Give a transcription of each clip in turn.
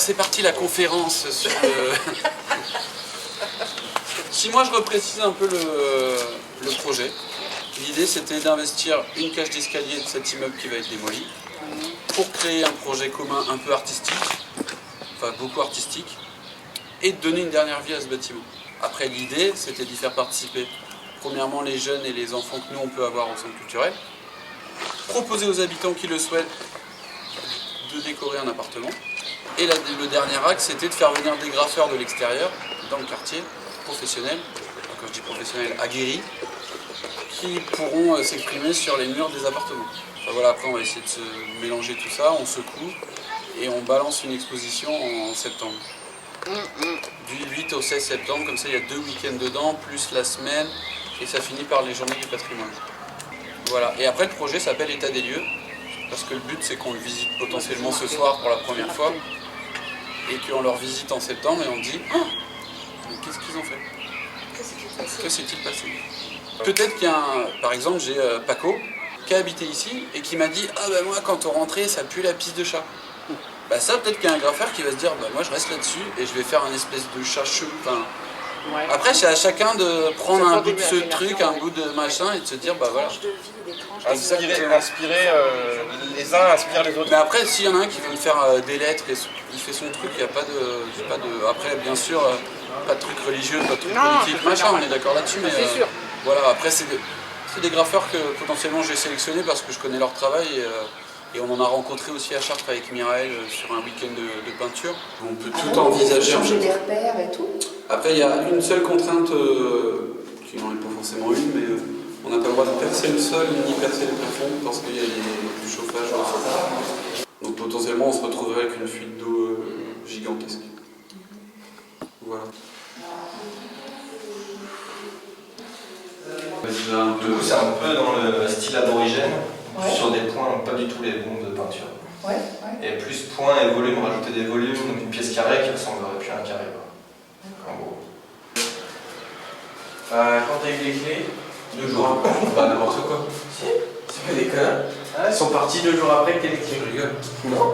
c'est parti la conférence sur le... Si moi je reprécise un peu le projet, l'idée c'était d'investir une cage d'escalier de cet immeuble qui va être démoli pour créer un projet commun un peu artistique, enfin beaucoup artistique, et de donner une dernière vie à ce bâtiment. Après l'idée c'était d'y faire participer premièrement les jeunes et les enfants que nous on peut avoir au centre culturel, proposer aux habitants qui le souhaitent de décorer un appartement. Et le dernier axe, c'était de faire venir des graffeurs de l'extérieur, dans le quartier, professionnels, quand je dis professionnels, aguerris, qui pourront s'exprimer sur les murs des appartements. Enfin, voilà, après on va essayer de se mélanger tout ça, on secoue et on balance une exposition en septembre. Du 8 au 16 septembre, comme ça il y a 2 week-ends dedans, plus la semaine, et ça finit par les journées du patrimoine. Voilà, et après le projet s'appelle État des lieux, parce que le but c'est qu'on le visite potentiellement ce soir pour la première fois, et qu'on leur visite en septembre et on dit « Oh, mais qu'est-ce qu'ils ont fait? Que s'est-il passé ?» Peut-être qu'il y a par exemple j'ai Paco qui a habité ici et qui m'a dit « Ah ben moi quand on rentrait ça pue la pisse de chat ». Bah ça peut-être qu'il y a un graffeur qui va se dire « Bah moi je reste là-dessus et je vais faire un espèce de chat chelou ». Ouais. Après, c'est à chacun de prendre un bout de ce truc, un bout de machin et de se dire, bah voilà. Inspirer, les uns inspirent les autres. Mais après, s'il y en a un qui veut me faire des lettres et il fait son truc, il n'y a pas de. Après, bien sûr, pas de truc religieux, pas de truc politique, machin, on est d'accord là-dessus, mais voilà, après, c'est des graffeurs que potentiellement j'ai sélectionnés parce que je connais leur travail et on en a rencontré aussi à Chartres avec Mireille sur un week-end de peinture. On peut tout envisager. Changer des repères et tout. Après, il y a une seule contrainte, qui n'en est pas forcément une, mais on n'a pas le droit de percer le sol ni percer le plafond parce qu'il y a du chauffage. Donc potentiellement, on se retrouverait avec une fuite d'eau gigantesque. Voilà. Du coup, c'est un peu dans le style aborigène, sur des points, pas du tout les bombes de peinture. Et plus points et volumes, rajouter des volumes, donc une pièce carrée qui ressemblerait plus à un carré. En gros. Quand t'as eu les clés, 2 jours après, bah n'importe quoi. Si, c'est pas des connes. Ils sont partis 2 jours après que t'aies les clés. Je rigole. Non.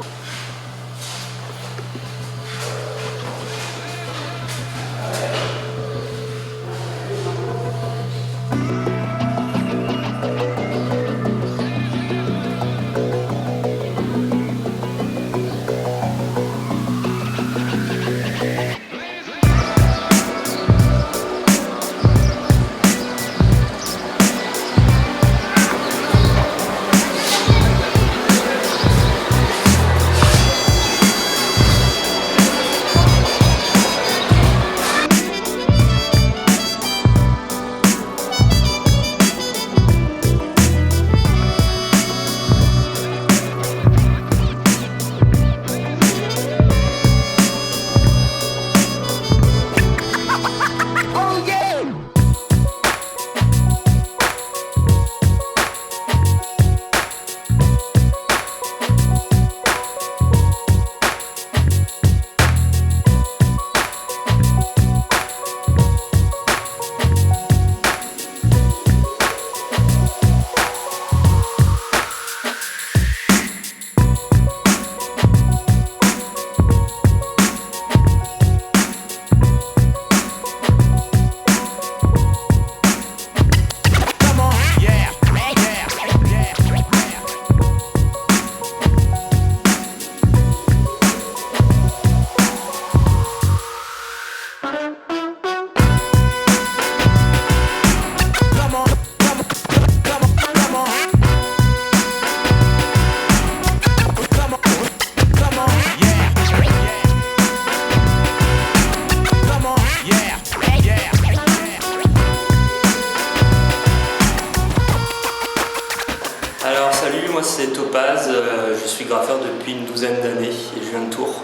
Alors salut, moi c'est Topaz, je suis graffeur depuis une douzaine d'années et je viens de Tours.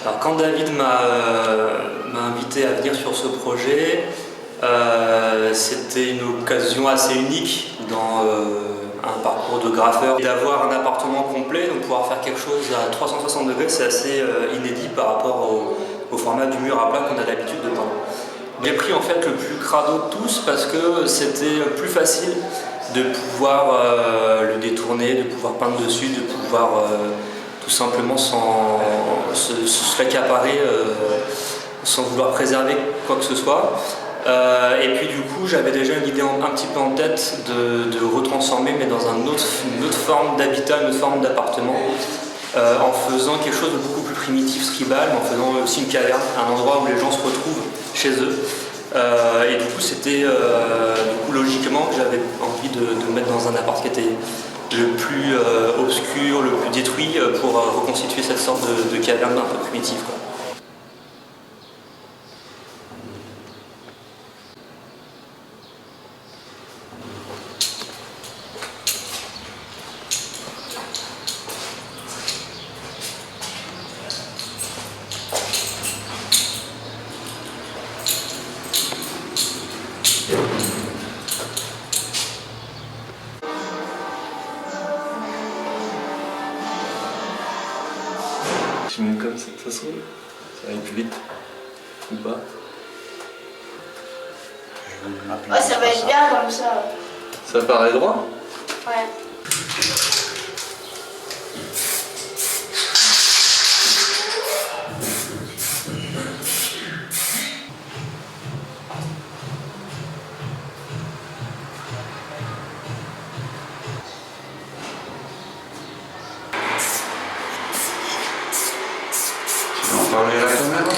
Alors quand David m'a invité à venir sur ce projet, c'était une occasion assez unique dans un parcours de graffeur. D'avoir un appartement complet, donc pouvoir faire quelque chose à 360 degrés, c'est assez inédit par rapport au format du mur à plat qu'on a l'habitude de peindre. J'ai pris en fait le plus crado de tous parce que c'était plus facile de pouvoir le détourner, de pouvoir peindre dessus, de pouvoir tout simplement sans se l'accaparer, sans vouloir préserver quoi que ce soit. Et puis du coup j'avais déjà une idée un petit peu en tête de retransformer, mais dans une autre forme d'habitat, une autre forme d'appartement, en faisant quelque chose de beaucoup plus primitif, tribal, mais en faisant aussi une caverne, un endroit où les gens se retrouvent chez eux. Et du coup c'était logiquement que j'avais envie de me mettre dans un appart qui était le plus obscur, le plus détruit, pour reconstituer cette sorte de caverne un peu primitive, quoi. Tu mets comme ça, de toute façon, ça va aller plus vite. Ou pas? Ouais, ça va être bien comme ça. Ça paraît droit? Ouais. Tu veux en parler à la caméra?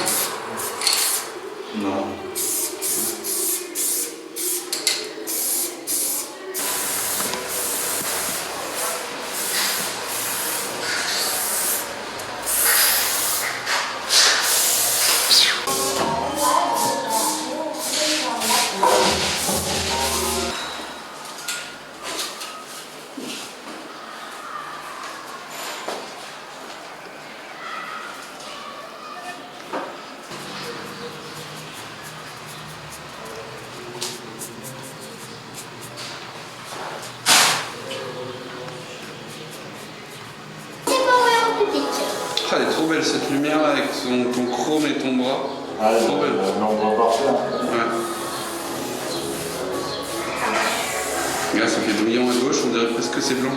Non. Ah, elle est trop belle cette lumière là avec ton chrome et ton bras. Ah, trop belle. L'endroit parfait. Ouais. Là, ça fait brillant à gauche, on dirait presque que c'est blanc.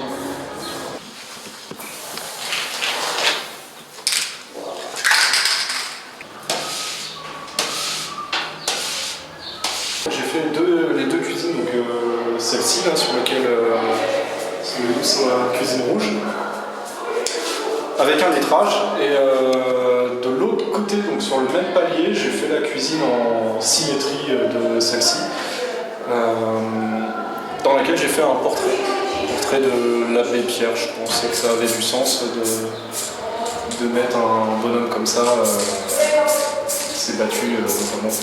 J'ai fait les deux cuisines, donc celle-ci là sur laquelle c'est la cuisine rouge, avec un vitrage, et de l'autre côté, donc sur le même palier, j'ai fait la cuisine en symétrie de celle-ci, dans laquelle j'ai fait un portrait de l'abbé Pierre. Je pensais que ça avait du sens de mettre un bonhomme comme ça, qui s'est battu notamment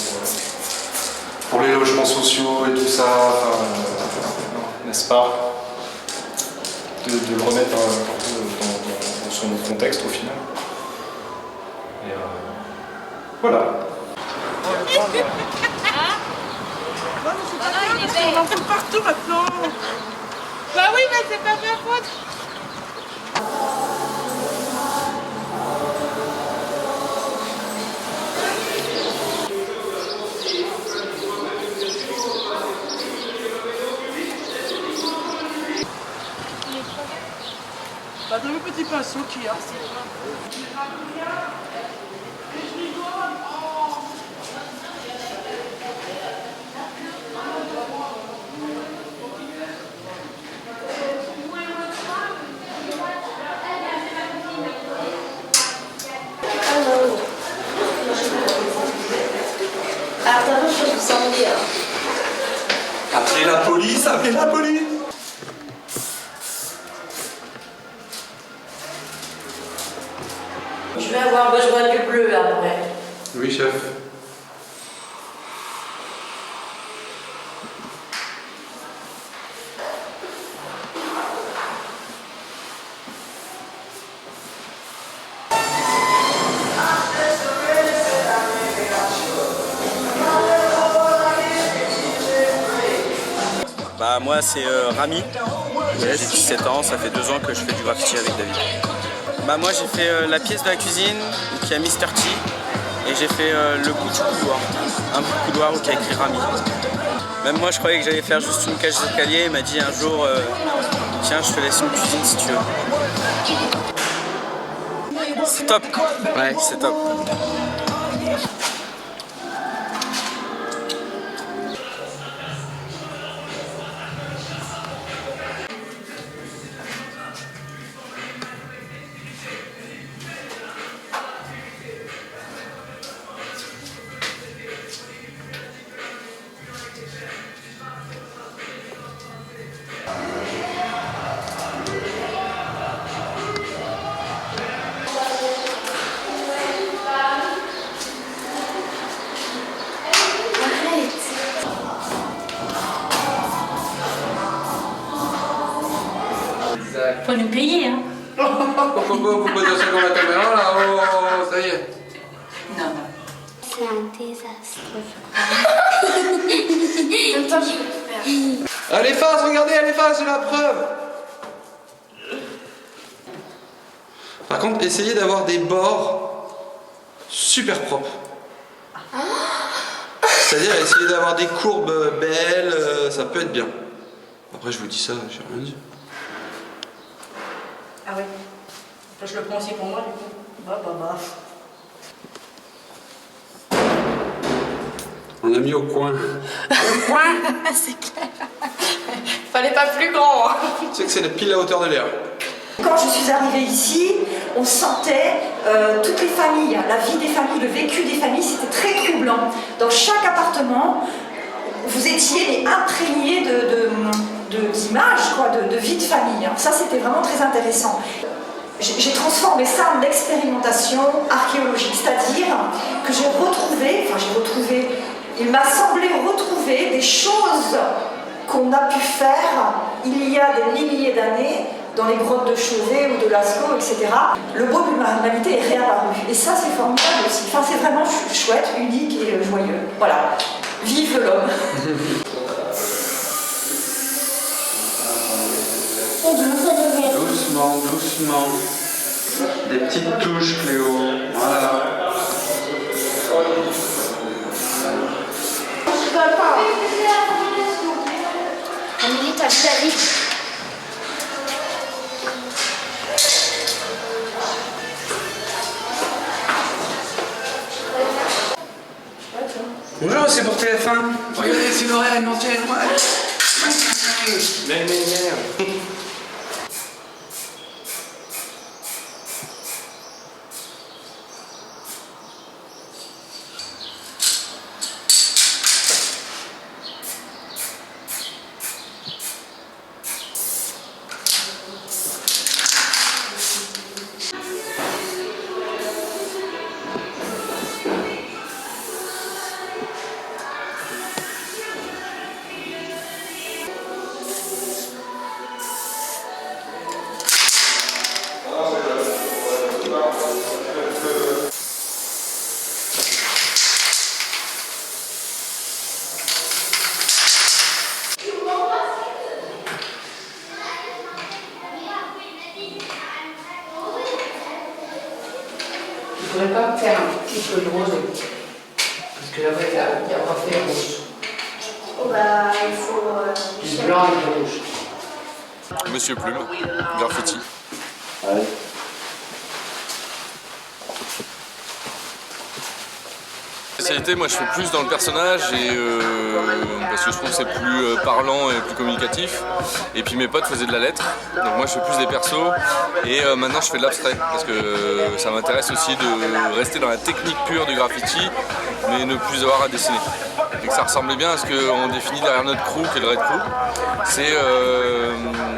pour les logements sociaux et tout ça, n'est-ce pas, de le remettre dans son contexte au final. Et voilà. On en fout partout maintenant. Bah oui, mais c'est pas ma faute. Bah dans le petit pinceau qu'il y a. Attends, je vais vous enlever. Appelez la police, appelez la police! Je vais avoir besoin du bleu après. Oui, chef. Bah moi c'est Rami, j'ai 17 ans, ça fait 2 ans que je fais du graffiti avec David. Bah moi j'ai fait la pièce de la cuisine qui a Mr. T et j'ai fait le bout du couloir, un bout de couloir qui a écrit Rami. Même moi je croyais que j'allais faire juste une cage d'escalier, il m'a dit un jour tiens je te laisse une cuisine si tu veux. être top. Ouais, c'est top. Faut nous payer, hein. Faut pas dire ça dans la caméra là, oh, ça y est. Non, non. C'est un désastre, je crois. En même temps, je peux tout faire. Elle efface, regardez, elle efface, j'ai la preuve. Par contre, essayez d'avoir des bords super propres. C'est-à-dire, essayez d'avoir des courbes belles, ça peut être bien. Après, je vous dis ça, j'ai rien dit. Ah ouais. Je le prends aussi pour moi, du coup. Bah. On a mis au coin. Au coin. C'est clair. Fallait pas plus grand. Hein. Tu sais que c'est pile la hauteur de l'air. Quand je suis arrivée ici, on sentait toutes les familles, la vie des familles, le vécu des familles, c'était très troublant. Dans chaque appartement, vous étiez imprégnés d'images, de vie de famille. Ça, c'était vraiment très intéressant. J'ai transformé ça en expérimentation archéologique, c'est-à-dire que il m'a semblé retrouver des choses qu'on a pu faire il y a des milliers d'années dans les grottes de Chauvet ou de Lascaux, etc. Le beau de l'humanité est réapparu. Et ça, c'est formidable aussi. Enfin, c'est vraiment chouette, unique et joyeux. Voilà. Vive l'homme. Doucement, doucement. Des petites touches, Cléo. Voilà. Je rigole pas. Amélie, t'as vu la vie? Bonjour, c'est pour TF1. Regardez, c'est l'horaire alimentaire. Mais. Il faudrait pas faire un petit peu de rose. Parce que là-bas, il n'y a pas fait rose. Oh bah, il faut... Du blanc et du rouge. Monsieur Plume, graffiti. Ouais. Spécialité, moi je fais plus dans le personnage et parce que je trouve que c'est plus parlant et plus communicatif. Et puis mes potes faisaient de la lettre, donc moi je fais plus des persos et maintenant je fais de l'abstrait parce que ça m'intéresse aussi de rester dans la technique pure du graffiti mais ne plus avoir à dessiner. Et que ça ressemblait bien à ce qu'on définit derrière notre crew qui est le Red Crew.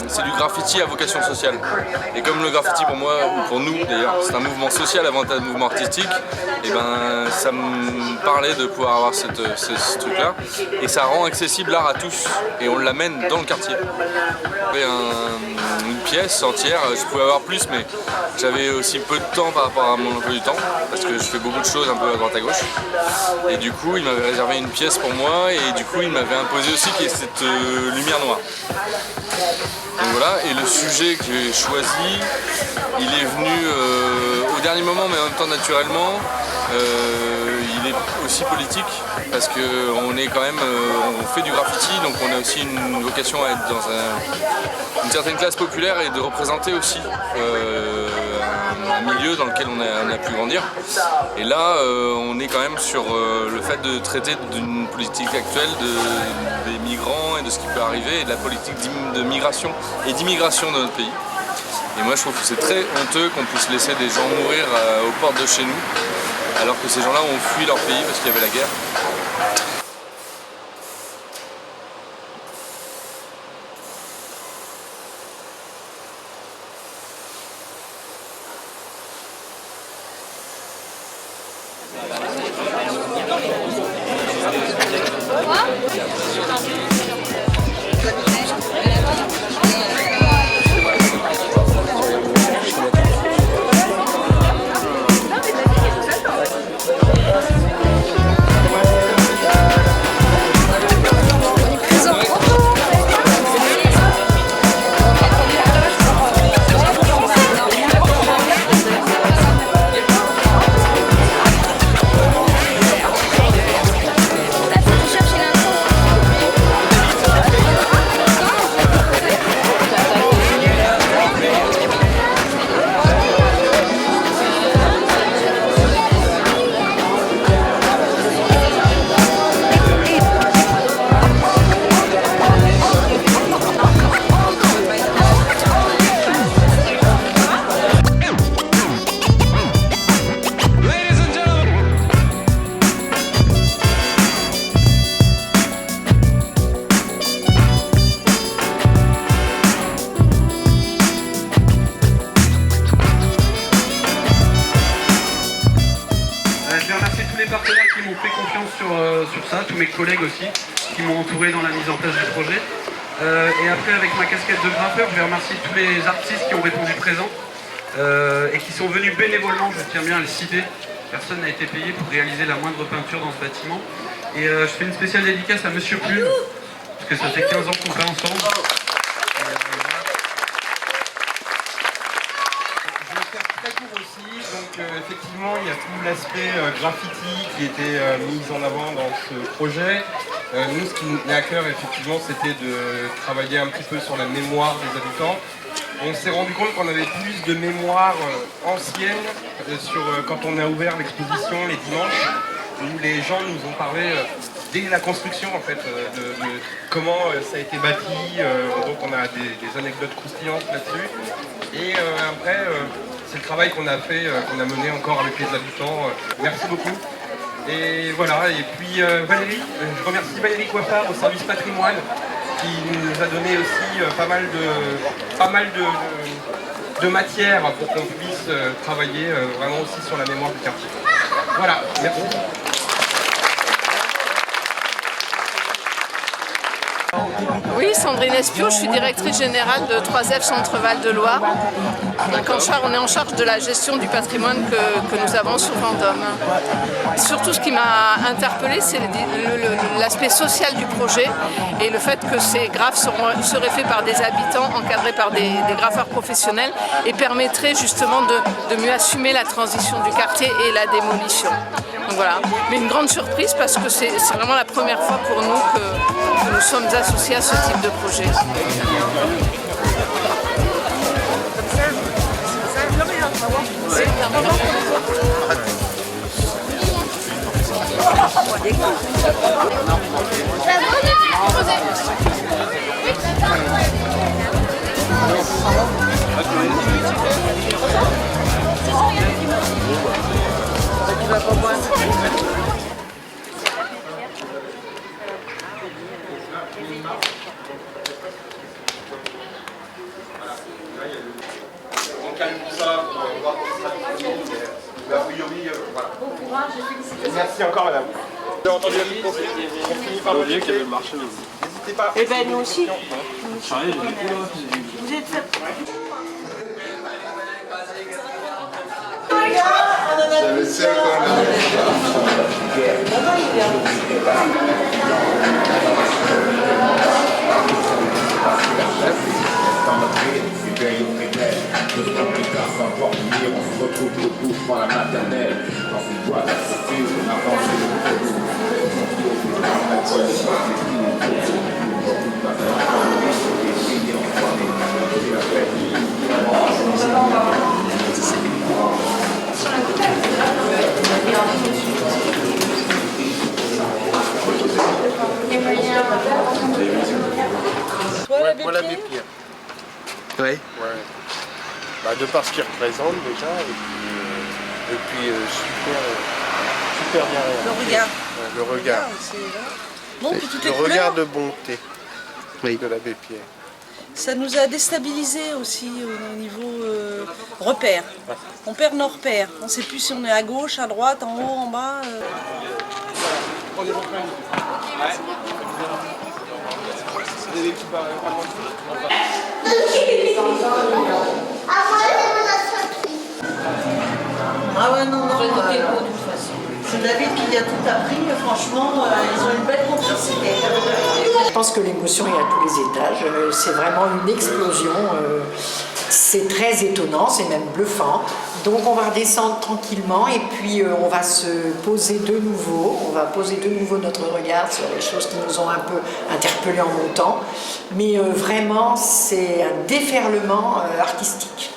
C'est du graffiti à vocation sociale. Et comme le graffiti pour moi, ou pour nous d'ailleurs, c'est un mouvement social avant un mouvement artistique, et ben ça me parlait de pouvoir avoir ce truc-là. Et ça rend accessible l'art à tous. Et on l'amène dans le quartier. J'avais une pièce entière, je pouvais avoir plus, mais j'avais aussi peu de temps par rapport à mon emploi du temps, parce que je fais beaucoup de choses un peu à droite à gauche. Et du coup, il m'avait réservé une pièce pour moi, et du coup, il m'avait imposé aussi qu'il y ait cette lumière noire. Donc voilà, et le sujet que j'ai choisi, il est venu au dernier moment, mais en même temps naturellement. Il est aussi politique parce qu'on est quand même, on fait du graffiti, donc on a aussi une vocation à être dans une certaine classe populaire et de représenter aussi un milieu dans lequel on a pu grandir. Et là, on est quand même sur le fait de traiter d'une politique actuelle des migrants et de ce qui peut arriver et de la politique de migration et d'immigration dans notre pays. Et moi je trouve que c'est très honteux qu'on puisse laisser des gens mourir aux portes de chez nous alors que ces gens-là ont fui leur pays parce qu'il y avait la guerre. sur ça, tous mes collègues aussi qui m'ont entouré dans la mise en place du projet. Et après, avec ma casquette de graffeur, je vais remercier tous les artistes qui ont répondu présent et qui sont venus bénévolement, je tiens bien à le citer. Personne n'a été payé pour réaliser la moindre peinture dans ce bâtiment. Et je fais une spéciale dédicace à Monsieur Plume, parce que ça fait 15 ans qu'on fait ensemble. Effectivement, il y a tout l'aspect graffiti qui était mis en avant dans ce projet. Nous, ce qui nous tenait à cœur, effectivement, c'était de travailler un petit peu sur la mémoire des habitants. On s'est rendu compte qu'on avait plus de mémoire ancienne quand on a ouvert l'exposition les dimanches, où les gens nous ont parlé dès la construction en fait, de comment ça a été bâti. Donc on a des anecdotes croustillantes là-dessus. Et après, c'est le travail qu'on a fait, qu'on a mené encore avec les habitants. Merci beaucoup. Et voilà, et puis Valérie, je remercie Valérie Coiffard au service patrimoine qui nous a donné aussi pas mal de matière pour qu'on puisse travailler vraiment aussi sur la mémoire du quartier. Voilà, merci. Oui, Sandrine Espiau, je suis directrice générale de 3F Centre Val de Loire. Donc on est en charge de la gestion du patrimoine que nous avons sur Vendôme. Surtout ce qui m'a interpellée, c'est l'aspect social du projet et le fait que ces graphes seraient faits par des habitants encadrés par des graffeurs professionnels et permettraient justement de mieux assumer la transition du quartier et la démolition. Donc voilà, mais une grande surprise parce que c'est vraiment la première fois pour nous que nous sommes associés à ce type de projet. On calme tout ça pour voir tout ça. A priori, voilà. Bon courage et félicitations. Merci encore, madame. J'ai entendu la réponse. On finit par le qu'il y avait le marché. N'hésitez pas. Eh ben, nous aussi. Vous êtes fait. C'est le seul qu'on a. On se retrouve debout par la maternelle. Dans une boîte à sortir, on avance le Moi, l'abbé Pierre. Oui. Ouais. Bah, de par ce qu'il représente déjà, et puis super bien réalisé. Le regard. Ouais, le regard. Bon, puis toutes Le les regard couleurs. de bonté de l'abbé Pierre. Ça nous a déstabilisés aussi au niveau repère. On perd nos repères. On ne sait plus si on est à gauche, à droite, en haut, en bas. Ah ouais, non, non. C'est David qui a tout appris. Franchement, ils ont une belle complicité. Je pense que l'émotion est à tous les étages. C'est vraiment une explosion. C'est très étonnant, c'est même bluffant. Donc on va redescendre tranquillement et puis on va se poser de nouveau. On va poser de nouveau notre regard sur les choses qui nous ont un peu interpellés en montant. Mais vraiment, c'est un déferlement artistique.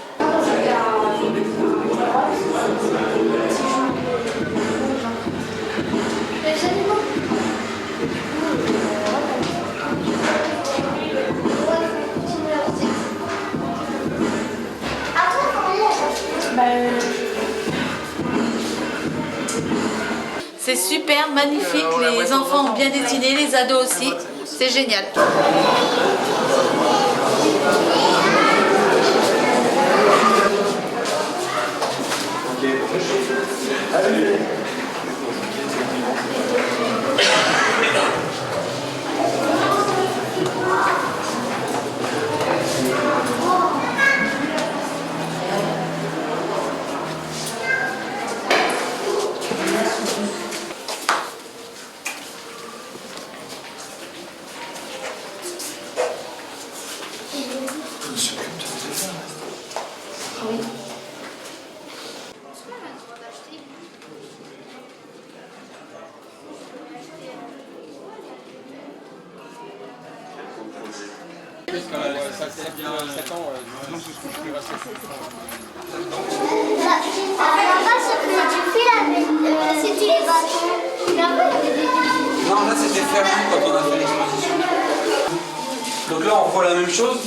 C'est super, magnifique, les enfants ont bien dessiné, les ados aussi, c'est génial. Non, là c'était fermé quand on a fait l'exposition. Donc là on voit la même chose.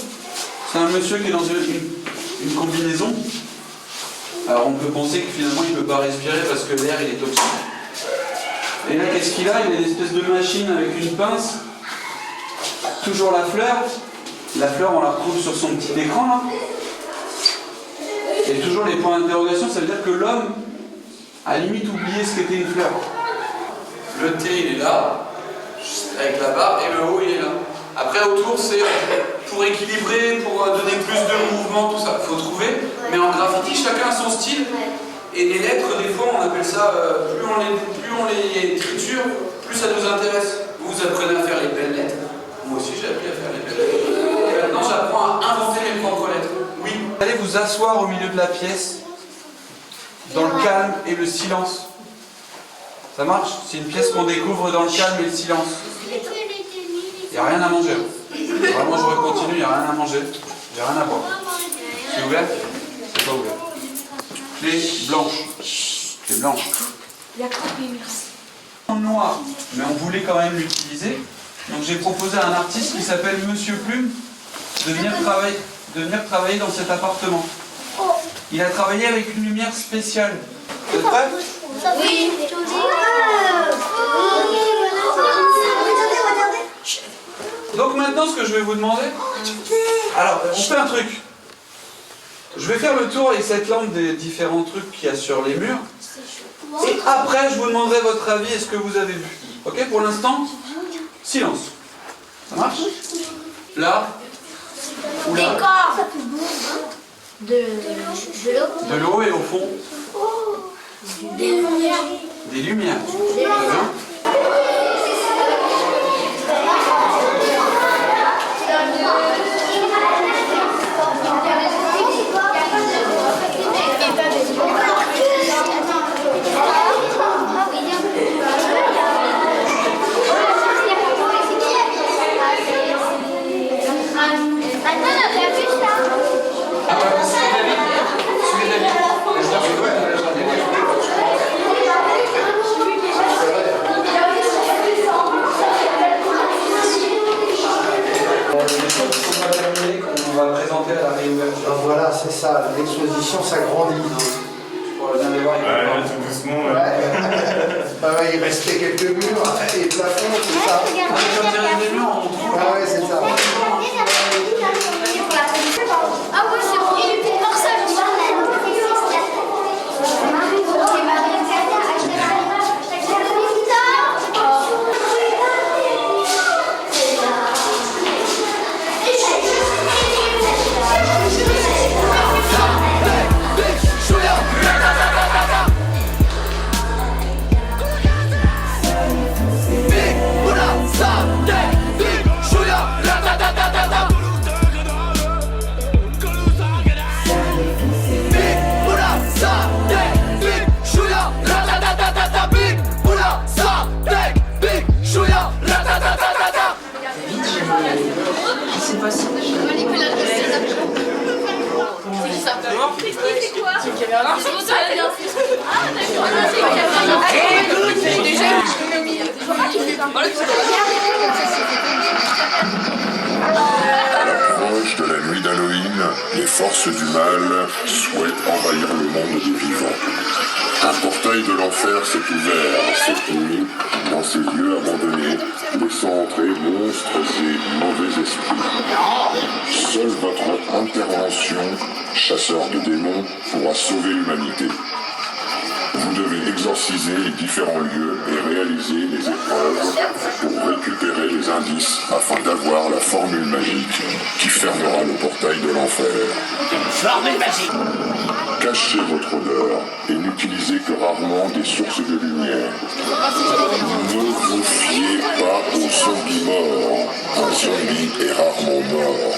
C'est un monsieur qui est dans une combinaison. Alors on peut penser que finalement il ne peut pas respirer parce que l'air il est toxique. Et là qu'est-ce qu'il a? Il a une espèce de machine avec une pince. Toujours la fleur. La fleur on la retrouve sur son petit écran là. Et toujours les points d'interrogation, ça veut dire que l'homme a limite oublié ce qu'était une fleur. Le T il est là, avec la barre, et le haut il est là. Après autour c'est pour équilibrer, pour donner plus de mouvement, tout ça, il faut trouver. Mais en graffiti, chacun a son style. Et les lettres, des fois, on appelle ça, plus on les triture, plus ça nous intéresse. Vous apprenez à faire les belles lettres. Moi aussi j'ai appris à faire les belles lettres. Maintenant j'apprends à inventer mes propres lettres. Oui. Vous allez vous asseoir au milieu de la pièce, dans le calme et le silence. Ça marche? C'est une pièce qu'on découvre dans le calme et le silence. Il n'y a rien à manger. Vraiment, je continue, il n'y a rien à manger. Il n'y a rien à boire. C'est ouvert? C'est pas ouvert. Clé blanche. Clé blanche. En noir, mais on voulait quand même l'utiliser. Donc j'ai proposé à un artiste qui s'appelle Monsieur Plume de venir travailler dans cet appartement. Il a travaillé avec une lumière spéciale. Vous êtes prêts? Oui. Donc maintenant, ce que je vais vous demander... Alors, on fait un truc. Je vais faire le tour avec cette lampe des différents trucs qu'il y a sur les murs. Et après, je vous demanderai votre avis et ce que vous avez vu. Ok? Pour l'instant, silence. Ça marche? Là. Ou là. De l'eau. De l'eau et au fond. Des lumières. Des lumières. Très bien. ça, l'exposition s'agrandit. Tout doucement. Il restait quelques murs et plafond, c'est ça. Ah ouais, c'est ça. Ah ouais, c'est bon. Et le petit morceau, Proche de la nuit d'Halloween, les forces du mal souhaitent envahir le monde des vivants. Un portail de l'enfer s'est ouvert cette nuit dans ces lieux abandonnés, laissant entrer monstres et mauvais esprits. Seule votre intervention, chasseur de démons, pourra sauver l'humanité. Vous devez exorciser les différents lieux et réaliser les épreuves pour récupérer les indices afin d'avoir la formule magique qui fermera le portail de l'enfer. Formule magique. Cachez votre odeur et n'utilisez que rarement des sources de lumière. Ne vous fiez pas aux zombies morts. Un zombie est rarement mort.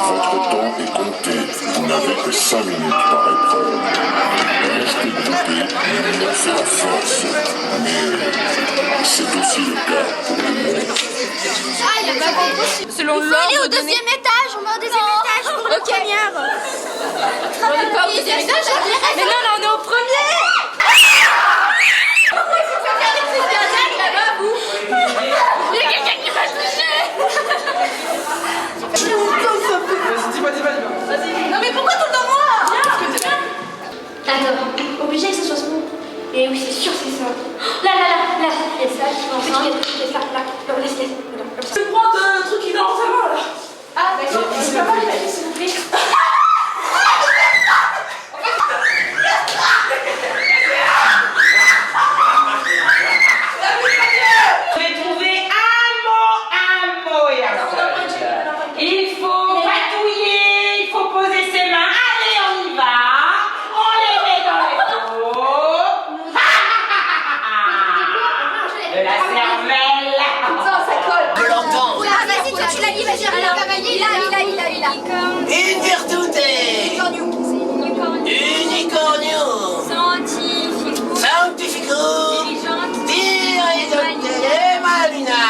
Votre temps est compté. Vous n'avez que 5 minutes par épreuve. Restez groupés, l'union fait la force. Mais c'est aussi le cas pour les monstres. Ah, il a pas compris. Selon il faut aller au deuxième étage, on va au deuxième étage pour la première. On n'est pas au deuxième étage. Mais non, là on est au premier. Là-bas, vous. Il y a quelqu'un qui va se toucher. Non mais pourquoi tout le temps moi? Attends, obligé que ce soit smooth. Et oui, c'est sûr, c'est ça. Là, il y a ça qui va ensemble. Là, laisse. Je vais prendre le truc qui est dans sa main là. Ah, d'accord, c'est pas mal, s'il vous plaît. Je vais trouver un mot et un seul. Il faut patouiller, il faut poser ses mains. Allez, on y va. On les met dans les pots. De la cervelle. Ça colle. Je l'entends. Ah, vas-y, toi tu l'as dit, vas-y, il a. Une virtute. Unicornio. Sanctifico. Dirigeante de Malina.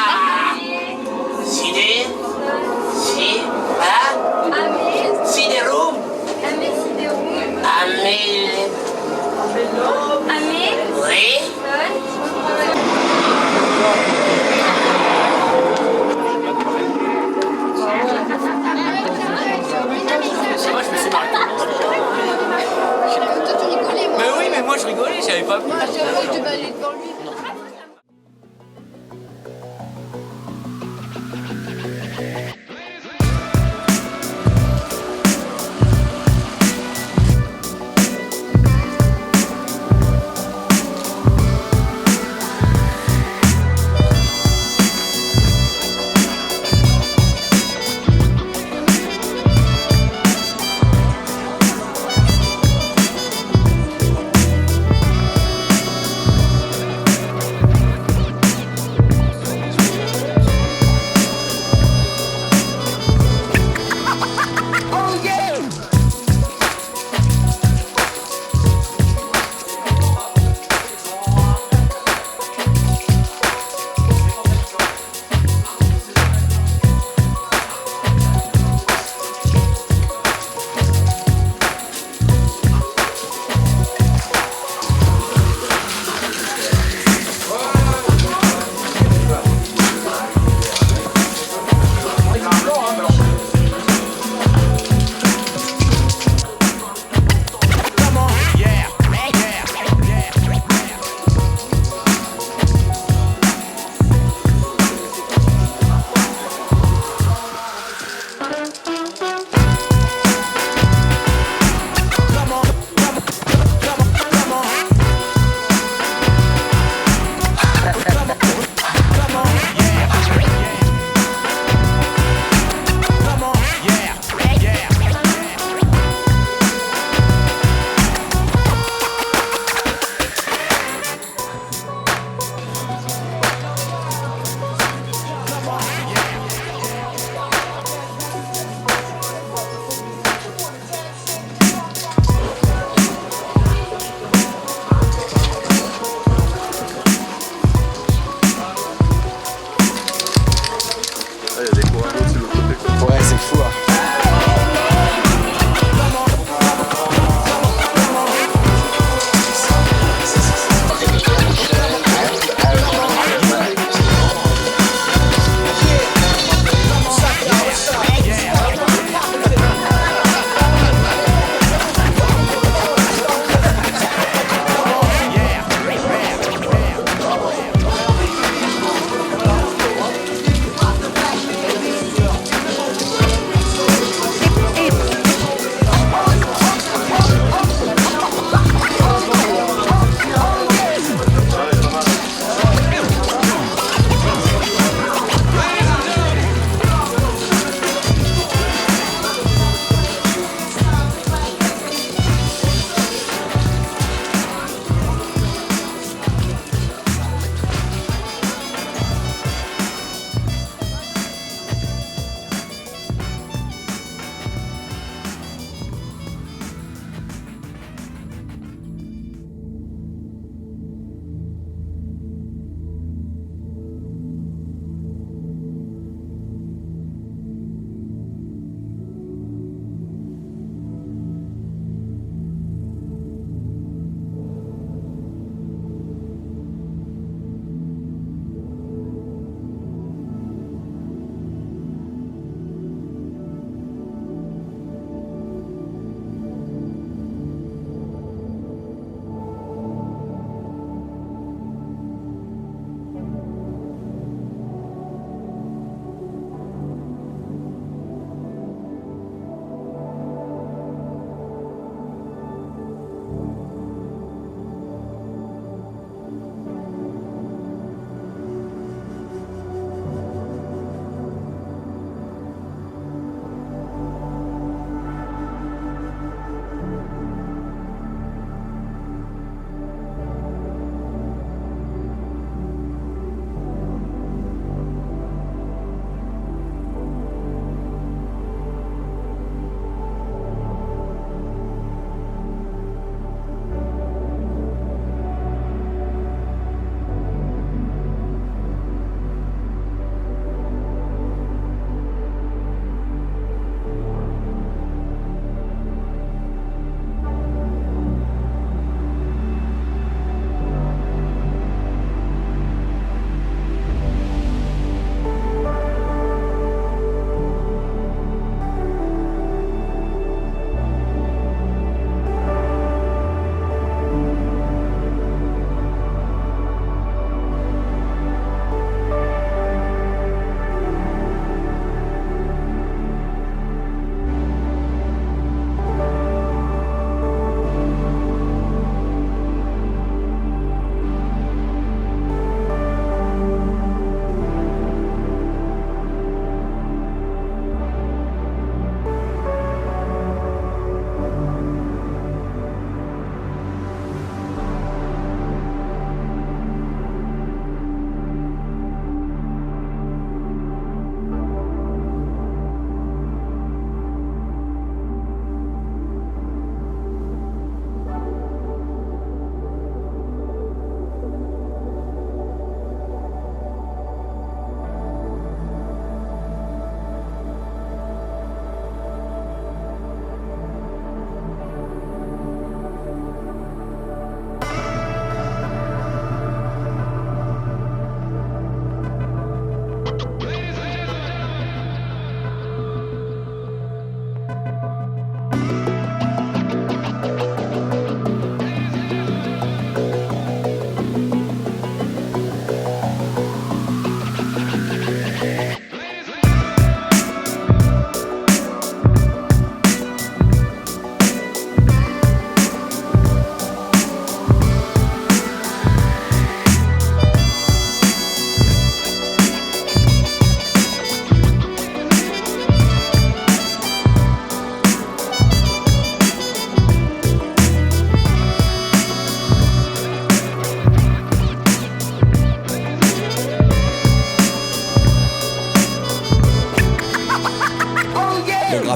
Side. Siderum. Oui. Mais oui, mais moi je rigolais, j'avais pas vu.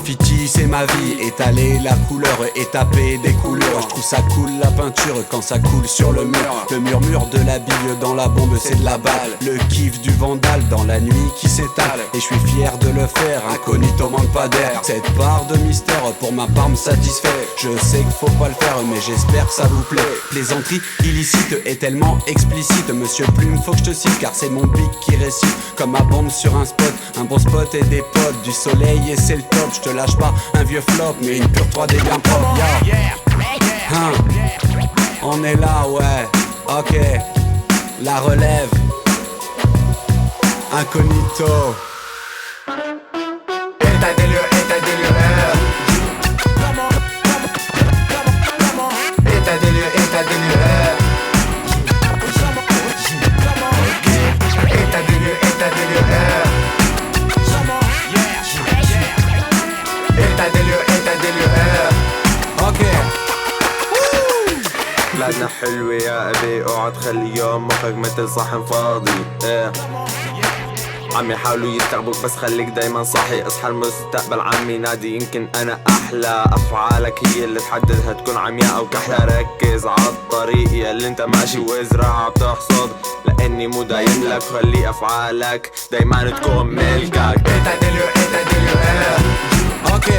graffiti c'est ma vie, étaler la couleur et taper des couleurs. Je trouve ça cool la peinture quand ça coule sur le mur. Le murmure de la bille dans la bombe c'est de la balle. Le kiff du vandale dans la nuit qui s'étale. Et je suis fier de le faire, incognito manque pas d'air. Cette part de mystère pour ma part me satisfait. Je sais qu'il faut pas le faire mais j'espère que ça vous plaît. Plaisanterie illicite est tellement explicite. Monsieur Plume faut que je te cite car c'est mon pic qui récite. Comme ma bombe sur un spot, un bon spot et des potes. Du soleil et c'est le top, je te lâche pas un vieux flop mais une pure 3D bien propre. Yeah. Hein. On est là ouais, ok. La relève incognito. État des lieux, état des lieux. État des lieux, état des lieux. État des lieux, état des lieux. État des lieux, état des lieux. Ok. بلادنا حلوة يا أبي اوعى تخلي يوم مخك مثل صحن فاضي عم يحاولوا يستقبلوك بس خليك دايما صاحي. اصحى المستقبل عمي نادي يمكن انا احلى. افعالك هي اللي تحددها تكون عمياء او كحلة. ركز عالطريق ياللي انت ماشي وازرع بتحصد لاني مو دايم لك. خلي افعالك دايما تكون ملكك. État des lieux, état des lieux. Ok.